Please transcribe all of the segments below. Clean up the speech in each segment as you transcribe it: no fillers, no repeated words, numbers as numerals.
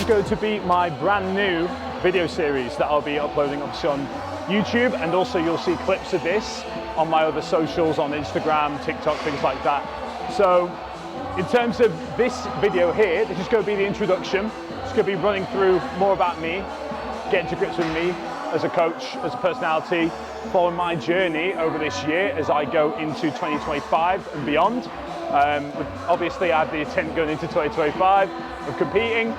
going to be my brand new video series that I'll be uploading obviously on YouTube, and also you'll see clips of this on my other socials, on Instagram, TikTok, things like that. So in terms of this video here, this is going to be the introduction. It's going to be running through more about me, getting to grips with me as a coach, as a personality, following my journey over this year as I go into 2025 and beyond. Obviously I have the intent going into 2025 of competing.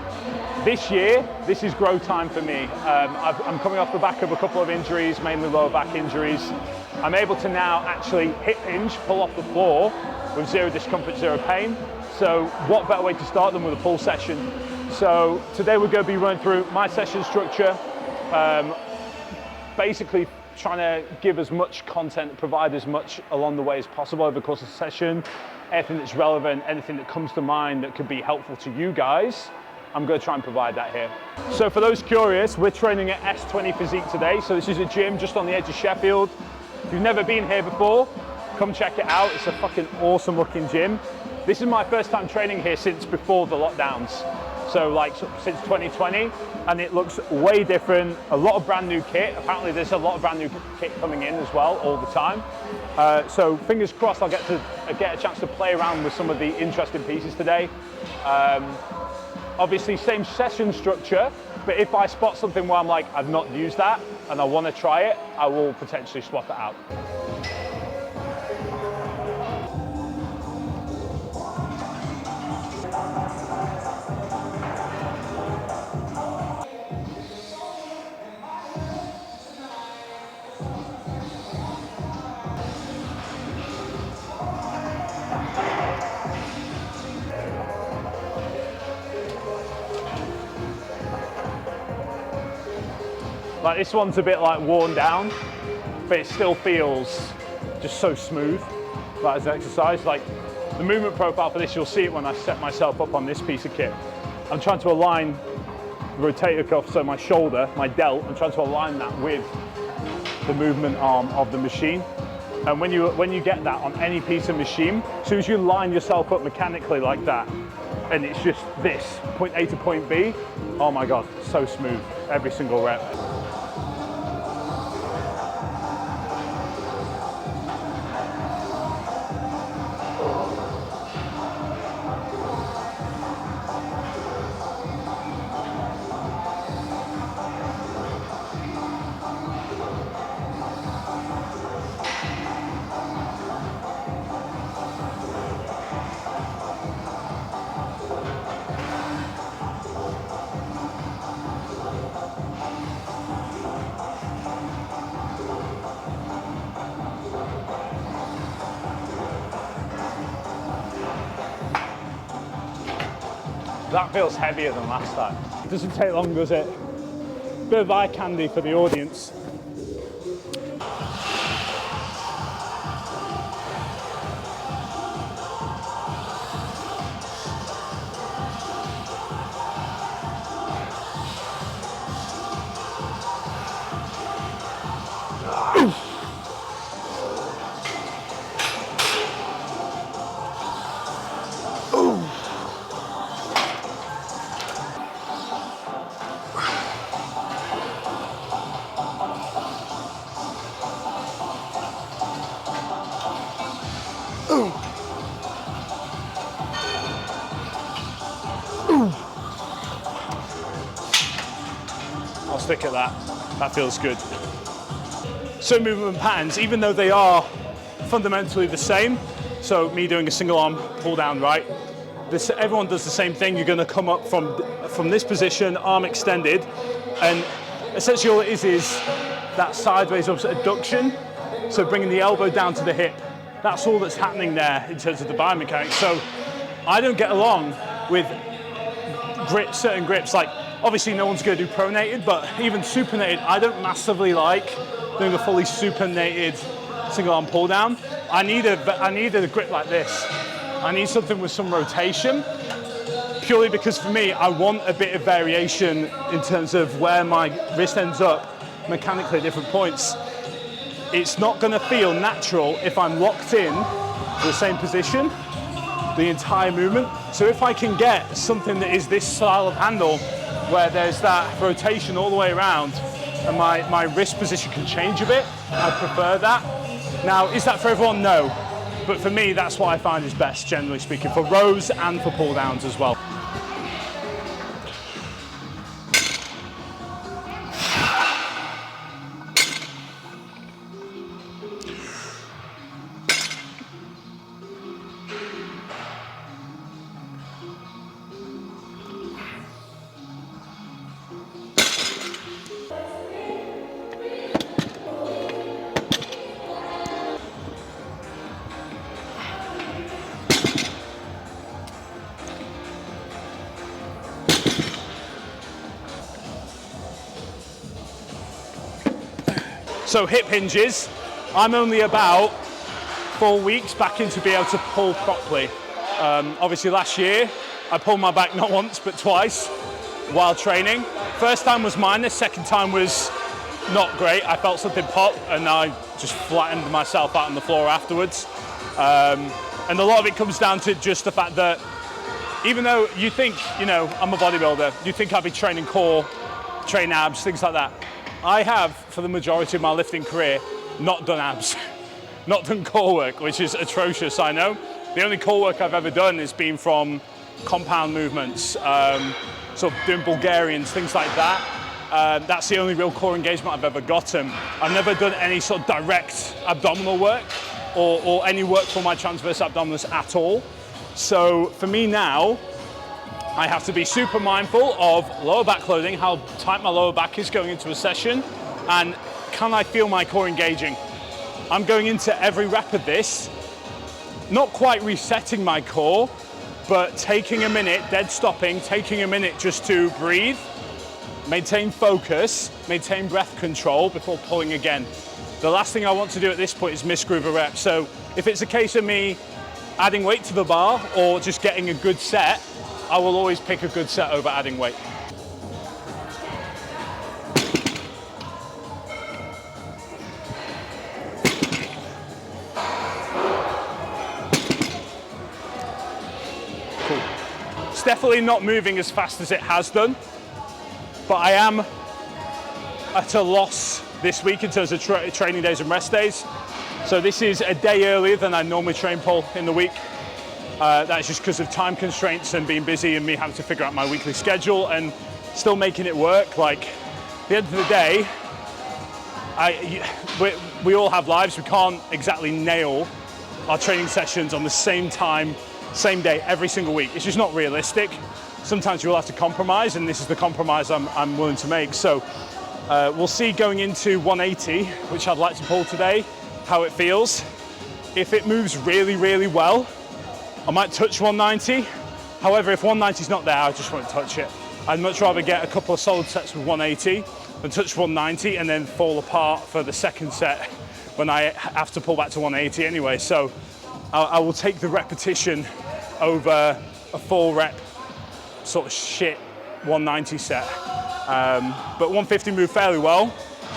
This year, this is grow time for me. I'm coming off the back of a couple of injuries, mainly lower back injuries. I'm able to now actually hip hinge, pull off the floor with zero discomfort, zero pain. So what better way to start than with a pull session? So today we're going to be running through my session structure, basically trying to give as much content, provide as much along the way as possible over the course of the session. Anything that's relevant, anything that comes to mind that could be helpful to you guys, I'm going to try and provide that here. So for those curious, we're training at S20 Physique today. So this is a gym just on the edge of Sheffield. If you've never been here before, come check it out. It's a fucking awesome looking gym. This is my first time training here since before the lockdowns. So like since 2020, and it looks way different. A lot of brand new kit. Apparently there's a lot of brand new kit coming in as well all the time. So fingers crossed I'll get a chance to play around with some of the interesting pieces today. Obviously same session structure, but if I spot something where I'm like, I've not used that and I want to try it, I will potentially swap it out. Like this one's a bit like worn down, but it still feels just so smooth, like as an exercise. Like the movement profile for this, you'll see it when I set myself up on this piece of kit. I'm trying to align the rotator cuff, so my shoulder, my delt, I'm trying to align that with the movement arm of the machine. And when you get that on any piece of machine, as soon as you line yourself up mechanically like that, and it's just this, point A to point B, oh my God, so smooth, every single rep. That feels heavier than last time. It doesn't take long, does it? Bit of eye candy for the audience. I'll stick at that. That feels good. So movement patterns, even though they are fundamentally the same, so me doing a single arm pull down, right? Everyone does the same thing. You're going to come up from this position, arm extended, and essentially all it is that sideways abduction, so bringing the elbow down to the hip. That's all that's happening there in terms of the biomechanics. So I don't get along with certain grips, like obviously no one's going to do pronated, but even supinated, I don't massively like doing a fully supinated single arm pull down. I need a grip like this. I need something with some rotation, purely because for me, I want a bit of variation in terms of where my wrist ends up mechanically at different points. It's not going to feel natural if I'm locked in to the same position the entire movement. So if I can get something that is this style of handle where there's that rotation all the way around and my wrist position can change a bit. I prefer that. Now, is that for everyone? No. But for me, that's what I find is best, generally speaking, for rows and for pull downs as well. So hip hinges, I'm only about 4 weeks back into being able to pull properly. Obviously last year, I pulled my back not once, but twice while training. First time was minor, second time was not great. I felt something pop and I just flattened myself out on the floor afterwards. And a lot of it comes down to just the fact that even though you think, you know, I'm a bodybuilder, you think I'd be training core, train abs, things like that. I have, for the majority of my lifting career, not done abs, not done core work, which is atrocious, I know. The only core work I've ever done has been from compound movements, sort of doing Bulgarians, things like that. That's the only real core engagement I've ever gotten. I've never done any sort of direct abdominal work or any work for my transverse abdominis at all. So for me now, I have to be super mindful of lower back loading, how tight my lower back is going into a session, and can I feel my core engaging? I'm going into every rep of this, not quite resetting my core, but taking a minute, dead stopping, taking a minute just to breathe, maintain focus, maintain breath control before pulling again. The last thing I want to do at this point is misgroove a rep. So if it's a case of me adding weight to the bar or just getting a good set, I will always pick a good set over adding weight. Cool. It's definitely not moving as fast as it has done, but I am at a loss this week in terms of training days and rest days. So this is a day earlier than I normally train pull in the week. That's just because of time constraints and being busy and me having to figure out my weekly schedule and still making it work. Like, at the end of the day, we all have lives. We can't exactly nail our training sessions on the same time, same day, every single week. It's just not realistic. Sometimes you'll have to compromise, and this is the compromise I'm willing to make. So we'll see going into 180, which I'd like to pull today, how it feels. If it moves really, really well, I might touch 190. However, if 190 is not there, I just won't touch it. I'd much rather get a couple of solid sets with 180 than touch 190 and then fall apart for the second set when I have to pull back to 180 anyway. So I will take the repetition over a 4-rep sort of shit 190 set. But 150 moved fairly well.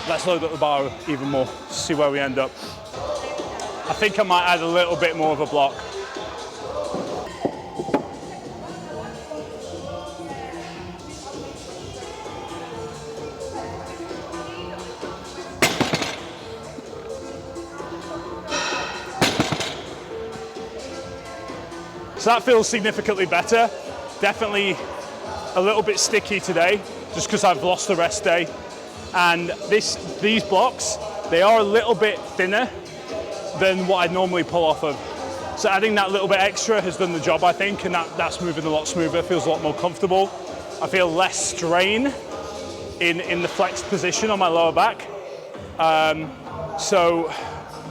Let's load up the bar even more, see where we end up. I think I might add a little bit more of a block. So that feels significantly better. Definitely a little bit sticky today, just because I've lost the rest day. And these blocks, they are a little bit thinner than what I'd normally pull off of. So adding that little bit extra has done the job, I think, and that's moving a lot smoother, feels a lot more comfortable. I feel less strain in the flexed position on my lower back. So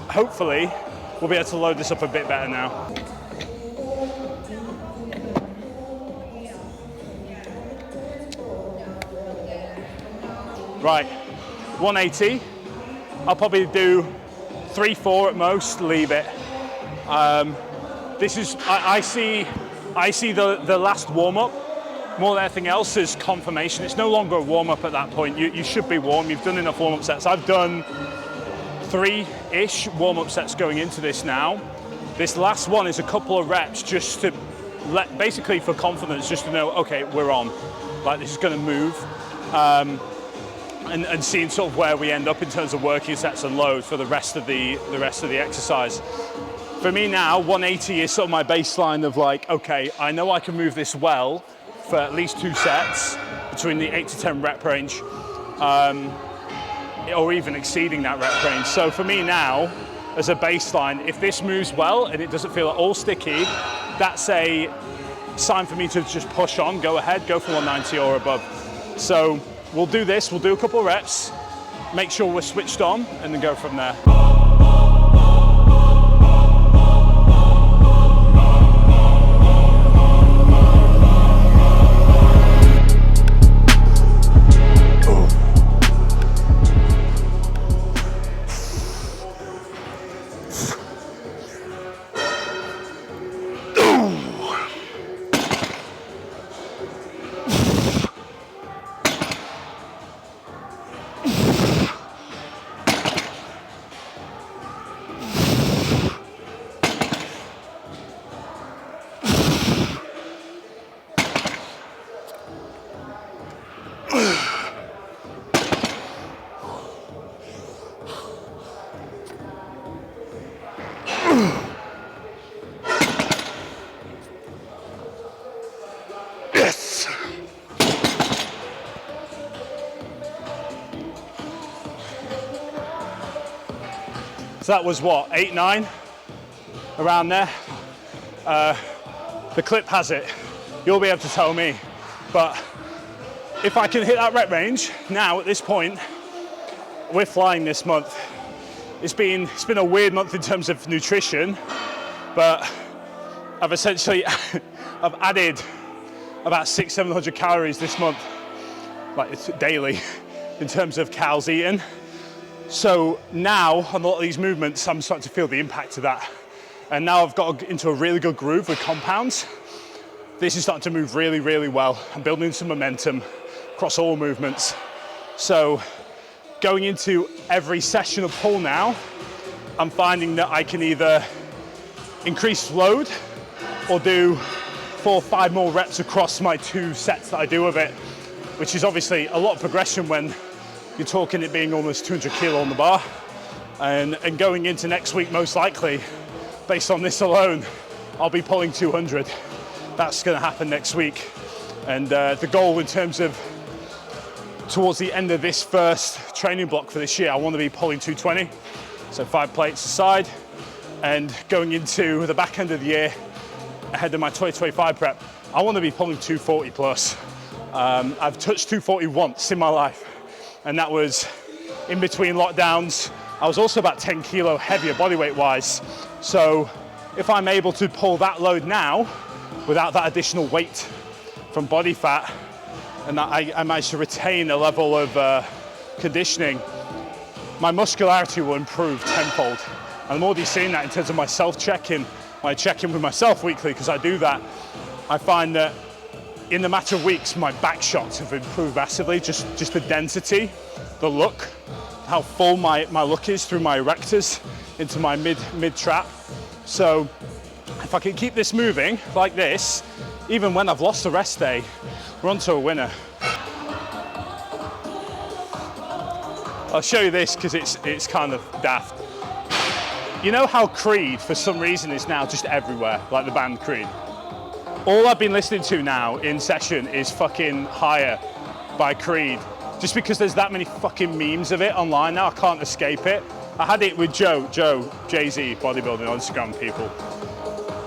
hopefully we'll be able to load this up a bit better now. Right, 180. I'll probably do 3-4 at most, leave it. This is, I see the last warm-up more than anything else as confirmation. It's no longer a warm-up at that point. You should be warm. You've done enough warm-up sets. I've done 3-ish warm-up sets going into this now. This last one is a couple of reps just to basically for confidence, just to know, okay, we're on. like this is going to move, and seeing sort of where we end up in terms of working sets and load for the rest of the exercise. For me now, 180 is sort of my baseline of like, okay, I know I can move this well for at least 2 sets between the 8 to 10 rep range, or even exceeding that rep range. So for me now, as a baseline, if this moves well and it doesn't feel at all sticky, that's a sign for me to just push on, go ahead, go for 190 or above. So we'll do this, we'll do a couple of reps, make sure we're switched on, and then go from there. Yes! So that was what, 8, 9? Around there. The clip has it. You'll be able to tell me. But if I can hit that rep range, now at this point, we're flying this month. It's been a weird month in terms of nutrition, but I've essentially I've added about 600-700 calories this month, like it's daily, in terms of calories eaten. So now on a lot of these movements, I'm starting to feel the impact of that. And now I've got into a really good groove with compounds. This is starting to move really, really well. I'm building some momentum across all movements. So going into every session of pull now, I'm finding that I can either increase load or do 4 or 5 more reps across my 2 sets that I do of it, which is obviously a lot of progression when you're talking it being almost 200 kilo on the bar. And going into next week, most likely, based on this alone, I'll be pulling 200. That's gonna happen next week. And the goal in terms of towards the end of this first training block for this year, I want to be pulling 220, so 5 plates aside, and going into the back end of the year, ahead of my 2025 prep, I want to be pulling 240 plus. I've touched 240 once in my life, and that was in between lockdowns. I was also about 10 kilo heavier bodyweight wise, so if I'm able to pull that load now without that additional weight from body fat, and I managed to retain a level of conditioning, my muscularity will improve tenfold. And I'm already seeing that in terms of my self-check-in. When I check in with myself weekly, because I do that, I find that in the matter of weeks, my back shots have improved massively. Just the density, the look, how full my look is through my erectors into my mid trap. So if I can keep this moving like this, even when I've lost the rest day, we're on to a winner. I'll show you this because it's kind of daft. You know how Creed, for some reason, is now just everywhere, like the band Creed? All I've been listening to now in session is fucking Higher by Creed. Just because there's that many fucking memes of it online now, I can't escape it. I had it with Joe, Jay-Z, bodybuilding on Instagram people.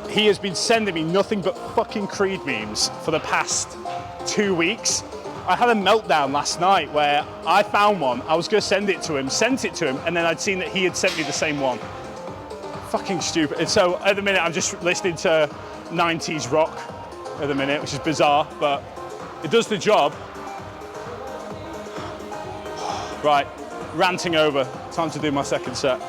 He has been sending me nothing but fucking Creed memes for the past 2 weeks. I had a meltdown last night where I found one, I was gonna send it to him, sent it to him, and then I'd seen that he had sent me the same one. Fucking stupid. And so at the minute, I'm just listening to 90s rock at the minute, which is bizarre, but it does the job. Right, ranting over. Time to do my second set.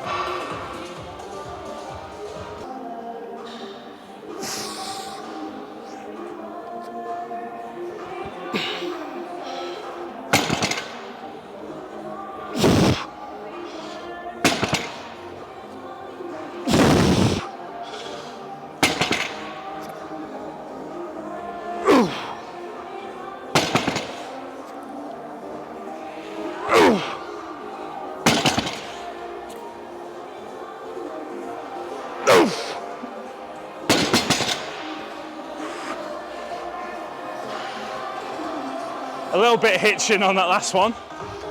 A little bit hitching on that last one,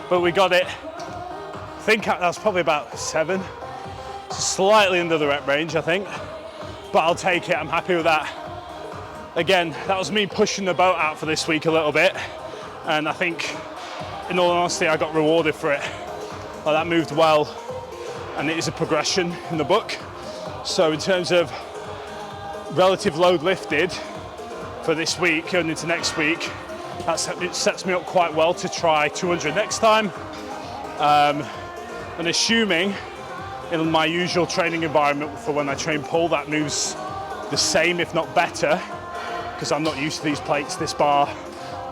but we got it. I think that was probably about 7. Slightly under the rep range, I think, but I'll take it. I'm happy with that. Again, that was me pushing the boat out for this week a little bit, and I think, in all honesty, I got rewarded for it. Like, that moved well, and it is a progression in the book. So in terms of relative load lifted for this week and into next week, it sets me up quite well to try 200 next time. And assuming in my usual training environment for when I train pull, that moves the same, if not better, because I'm not used to these plates, this bar,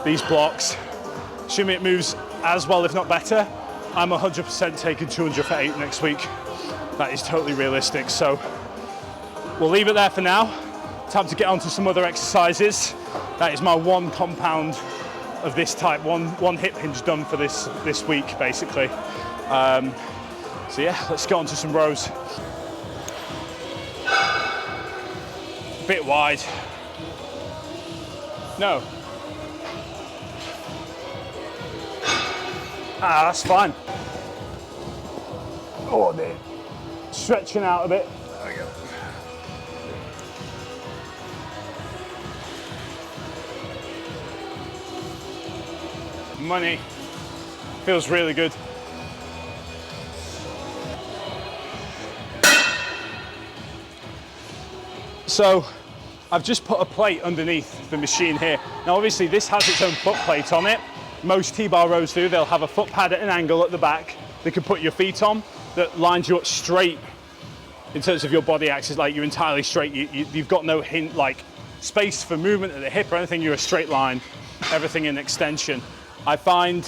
these blocks. Assuming it moves as well, if not better, I'm 100% taking 200 for 8 next week. That is totally realistic. So we'll leave it there for now. Time to get on to some other exercises. That is my 1 compound of this type, one hip hinge done for this week, basically. So yeah, let's get on to some rows. A bit wide. No. That's fine. Oh dear. Stretching out a bit. There we go. Money. Feels really good. So I've just put a plate underneath the machine here. Now obviously this has its own foot plate on it. Most T-bar rows do. They'll have a foot pad at an angle at the back that you can put your feet on that lines you up straight in terms of your body axis, like you're entirely straight. You've got no hint, like space for movement at the hip or anything. You're a straight line, everything in extension. I find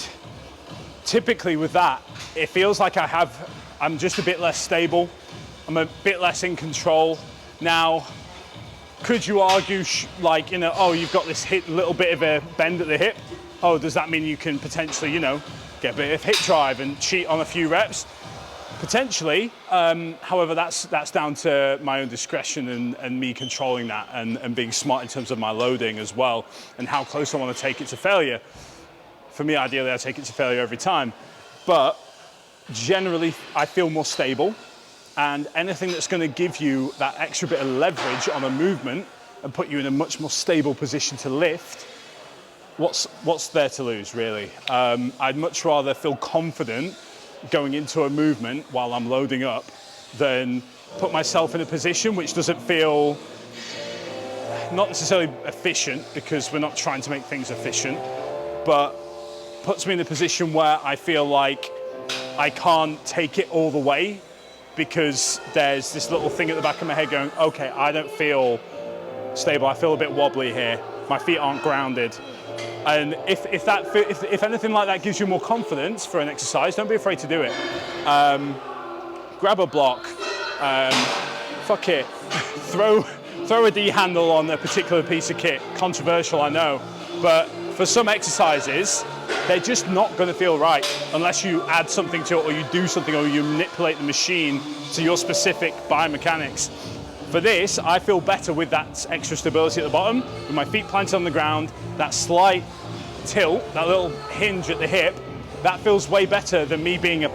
typically with that, it feels like I'm just a bit less stable. I'm a bit less in control. Now, could you argue, like, you know, oh, you've got this little bit of a bend at the hip. Oh, does that mean you can potentially, you know, get a bit of hip drive and cheat on a few reps? Potentially. However, that's down to my own discretion and me controlling that and being smart in terms of my loading as well and how close I want to take it to failure. For me, ideally, I take it to failure every time. But generally, I feel more stable. And anything that's going to give you that extra bit of leverage on a movement and put you in a much more stable position to lift, what's there to lose, really? I'd much rather feel confident going into a movement while I'm loading up than put myself in a position which doesn't feel not necessarily efficient, because we're not trying to make things efficient, but puts me in a position where I feel like I can't take it all the way, because there's this little thing at the back of my head going, okay, I don't feel stable, I feel a bit wobbly here, my feet aren't grounded. And if anything like that gives you more confidence for an exercise, don't be afraid to do it. Grab a block, fuck it, throw a D handle on a particular piece of kit. Controversial, I know, but for some exercises, they're just not going to feel right unless you add something to it, or you do something, or you manipulate the machine to your specific biomechanics. For this, I feel better with that extra stability at the bottom, with my feet planted on the ground, that slight tilt, that little hinge at the hip. That feels way better than me being a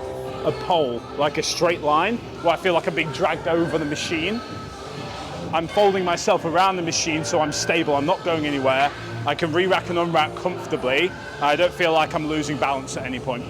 pole, like a straight line, where I feel like I'm being dragged over the machine. I'm folding myself around the machine so I'm stable, I'm not going anywhere. I can re-rack and unrack comfortably. I don't feel like I'm losing balance at any point.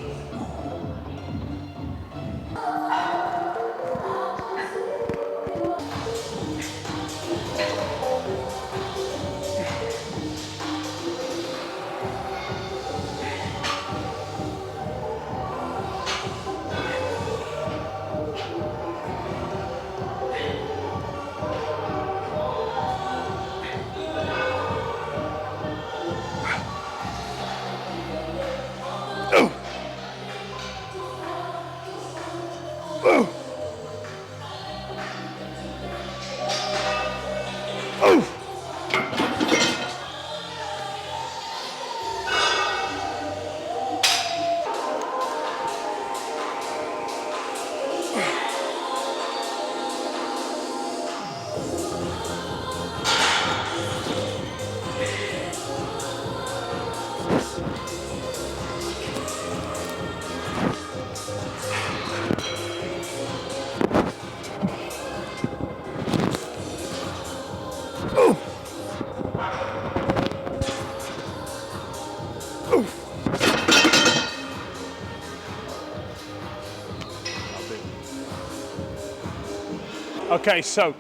Okay, so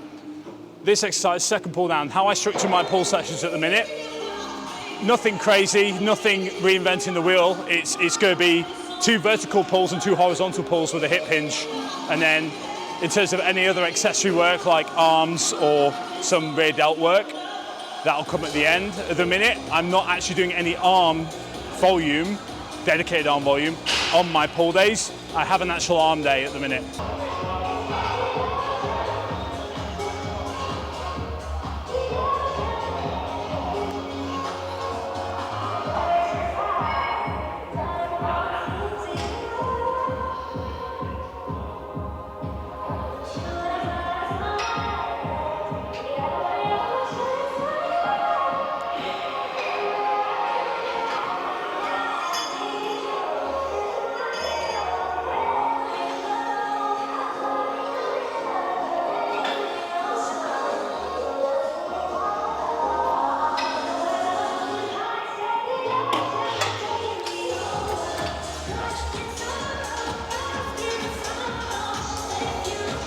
this exercise, second pull down, how I structure my pull sessions at the minute, nothing crazy, nothing reinventing the wheel. It's going to be 2 vertical pulls and 2 horizontal pulls with a hip hinge. And then in terms of any other accessory work like arms or some rear delt work, that'll come at the end. At the minute, I'm not actually doing any arm volume, dedicated arm volume, on my pull days. I have an actual arm day at the minute.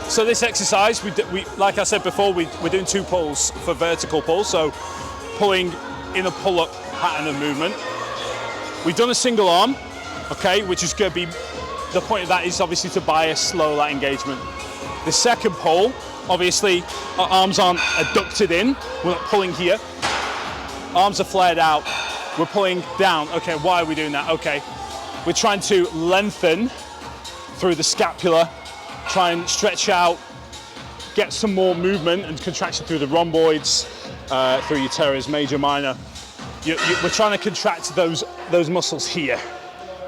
So this exercise, we like I said before, we're doing 2 pulls for vertical pulls, so pulling in a pull-up pattern of movement. We've done a single arm, okay, which is going to be, the point of that is obviously to bias slow lat engagement. The second pull, obviously our arms aren't adducted in, we're not pulling here, arms are flared out, we're pulling down. Okay, why are we doing that? Okay, we're trying to lengthen through the scapula, try and stretch out, get some more movement and contraction through the rhomboids, through your teres major, minor. We're trying to contract those muscles here.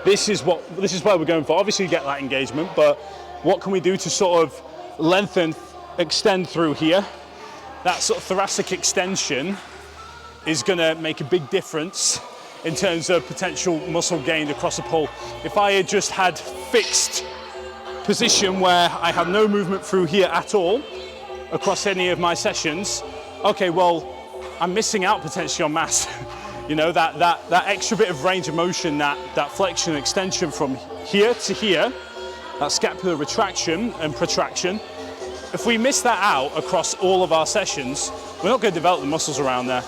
This is where we're going for. Obviously you get that engagement, but what can we do to sort of lengthen, extend through here? That sort of thoracic extension is going to make a big difference in terms of potential muscle gained across a pull. If I had just had fixed position where I have no movement through here at all across any of my sessions, okay, well, I'm missing out potentially on mass. You know, that extra bit of range of motion, that flexion and extension from here to here, that scapular retraction and protraction, if we miss that out across all of our sessions, we're not going to develop the muscles around there.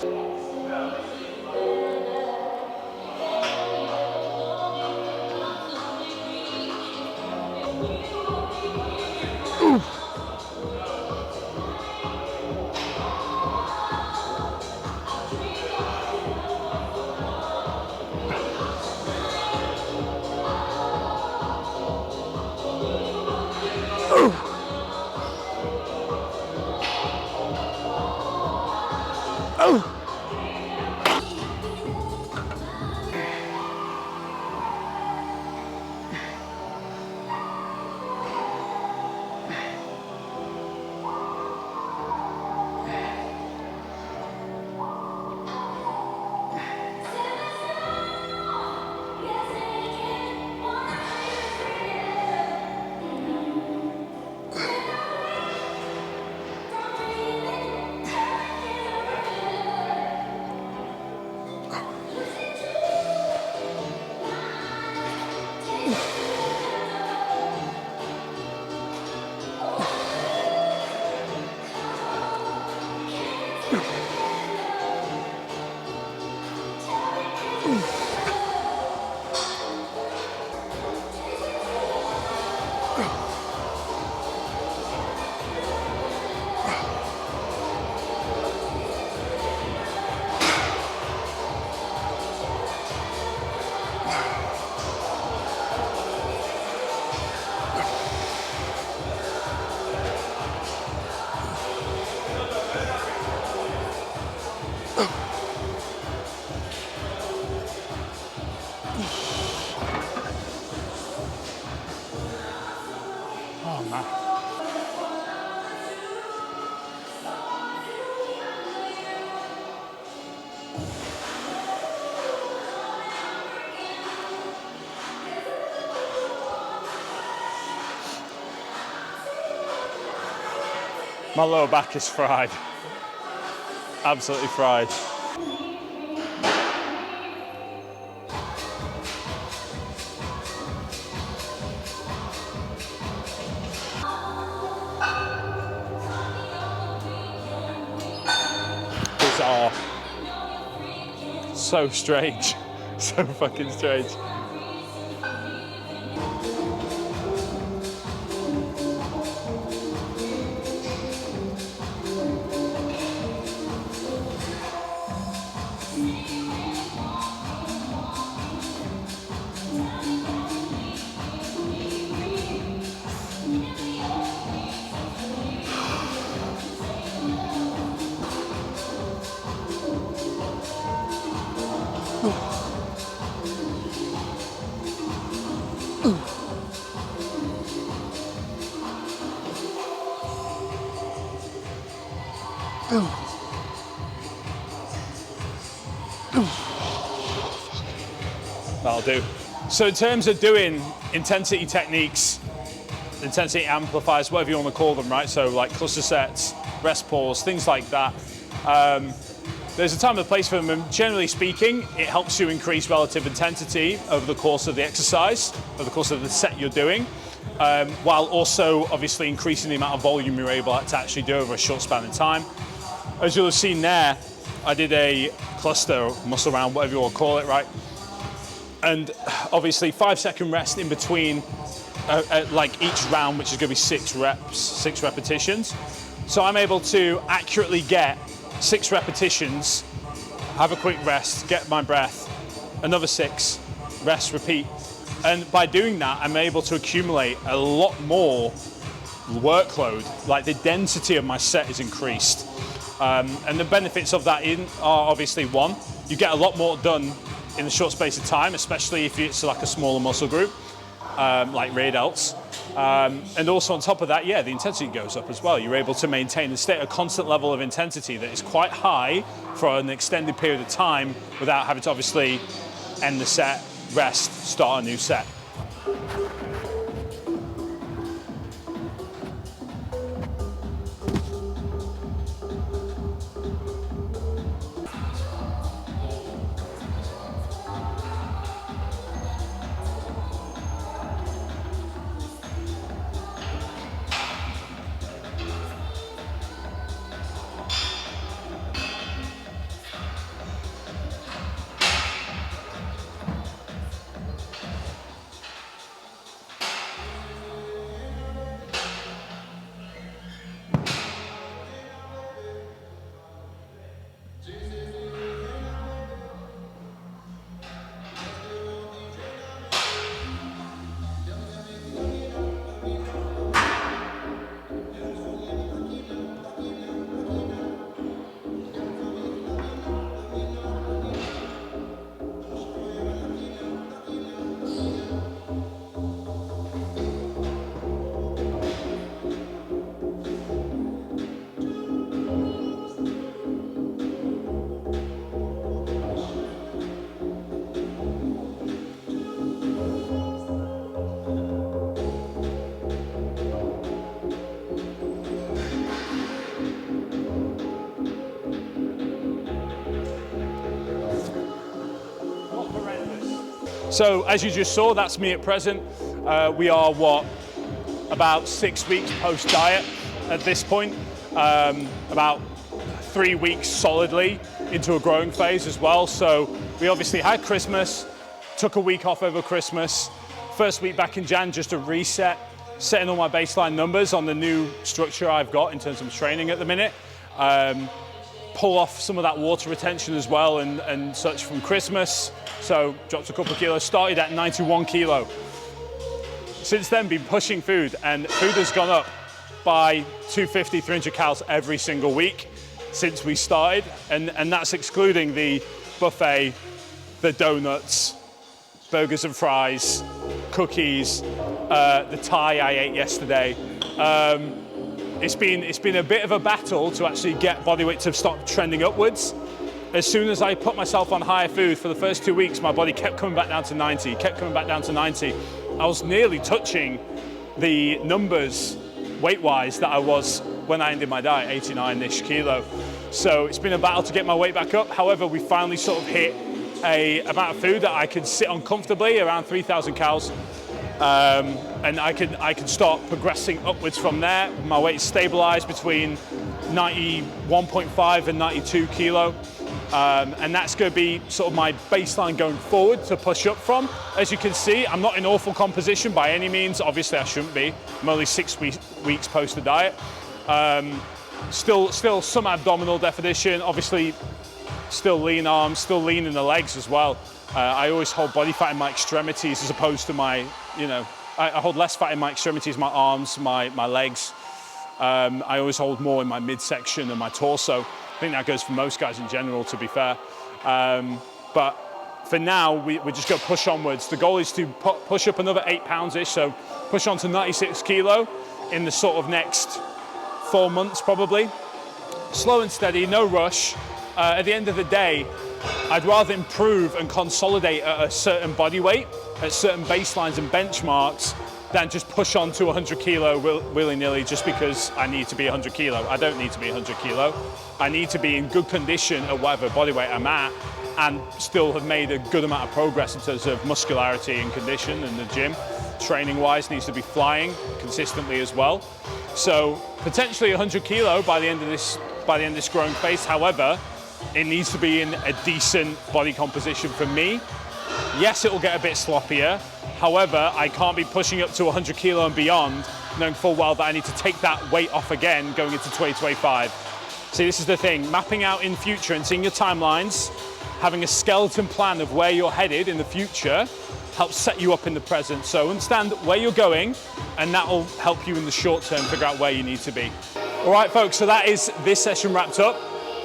Oh man. My lower back is fried. Absolutely fried. these are so strange. So fucking strange. That'll do. So in terms of doing intensity techniques, intensity amplifiers, whatever you want to call them, right? So like cluster sets, rest pause, things like that. There's a time and a place for them, and generally speaking, it helps you increase relative intensity over the course of the exercise, over the course of the set you're doing, while also obviously increasing the amount of volume you're able to actually do over a short span of time. As you'll have seen there, I did a cluster, muscle round, whatever you want to call it, right? And obviously 5-second rest in between like each round, which is going to be 6 reps, 6 repetitions. So I'm able to accurately get 6 repetitions, have a quick rest, get my breath, another 6, rest, repeat. And by doing that, I'm able to accumulate a lot more workload, like the density of my set is increased. And the benefits of that are obviously, one, you get a lot more done in a short space of time, especially if it's like a smaller muscle group, like rear delts. And also on top of that, yeah, the intensity goes up as well. You're able to maintain a constant level of intensity that is quite high for an extended period of time without having to obviously end the set, rest, start a new set. So as you just saw, that's me at present. We are, about 6 weeks post-diet at this point. About 3 weeks solidly into a growing phase as well. So we obviously had Christmas, took a week off over Christmas. First week back in Jan, just a reset, setting all my baseline numbers on the new structure I've got in terms of training at the minute. Pull off some of that water retention as well and such from Christmas. So dropped a couple of kilos, started at 91 kilo. Since then, been pushing food, and food has gone up by 250, 300 calories every single week since we started. And that's excluding the buffet, the donuts, burgers and fries, cookies, the Thai I ate yesterday. It's been a bit of a battle to actually get body weight to stop trending upwards. As soon as I put myself on higher food for the first 2 weeks, my body kept coming back down to 90, kept coming back down to 90. I was nearly touching the numbers weight-wise that I was when I ended my diet, 89-ish kilo. So it's been a battle to get my weight back up. However, we finally sort of hit a amount of food that I could sit on comfortably, around 3,000 calories. And I can start progressing upwards from there. My weight stabilized between 91.5 and 92 kilo. And that's going to be sort of my baseline going forward to push up from. As you can see, I'm not in awful composition by any means. Obviously, I shouldn't be. I'm only 6 weeks post the diet. Still some abdominal definition. Obviously, still lean arms, still lean in the legs as well. I always hold body fat in my extremities as opposed to my, I hold less fat in my extremities, my arms, my legs. I always hold more in my midsection and my torso. I think that goes for most guys in general, to be fair. But for now, we're just going to push onwards. The goal is to push up another 8 pounds-ish, so push on to 96 kilo in the sort of next 4 months, probably. Slow and steady, no rush. At the end of the day, I'd rather improve and consolidate at a certain body weight, at certain baselines and benchmarks, than just push on to 100 kilo willy-nilly just because I need to be 100 kilo. I don't need to be 100 kilo. I need to be in good condition at whatever body weight I'm at and still have made a good amount of progress in terms of muscularity and condition in the gym. Training-wise, needs to be flying consistently as well. So potentially 100 kilo by the end of this growing phase. However, it needs to be in a decent body composition for me. Yes, it will get a bit sloppier. However, I can't be pushing up to 100 kilo and beyond, knowing full well that I need to take that weight off again going into 2025. See, this is the thing, mapping out in future and seeing your timelines, having a skeleton plan of where you're headed in the future helps set you up in the present. So understand where you're going, and that will help you in the short term figure out where you need to be. All right, folks, so that is this session wrapped up.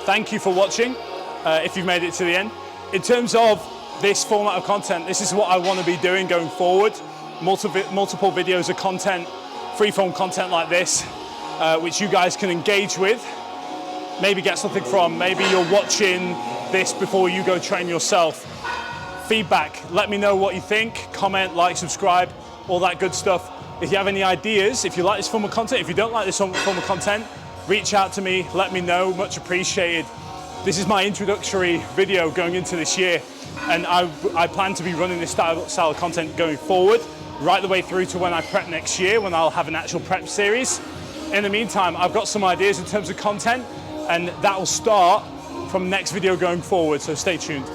Thank you for watching, if you've made it to the end. In terms of this format of content, this is what I want to be doing going forward. Multiple videos of content, free-form content like this, which you guys can engage with, maybe get something from. Maybe you're watching this before you go train yourself. Feedback, let me know what you think. Comment, like, subscribe, all that good stuff. If you have any ideas, if you like this form of content, if you don't like this form of content, reach out to me, let me know, much appreciated. This is my introductory video going into this year, and I plan to be running this style of content going forward, right the way through to when I prep next year, when I'll have an actual prep series. In the meantime, I've got some ideas in terms of content, and that will start from next video going forward, so stay tuned.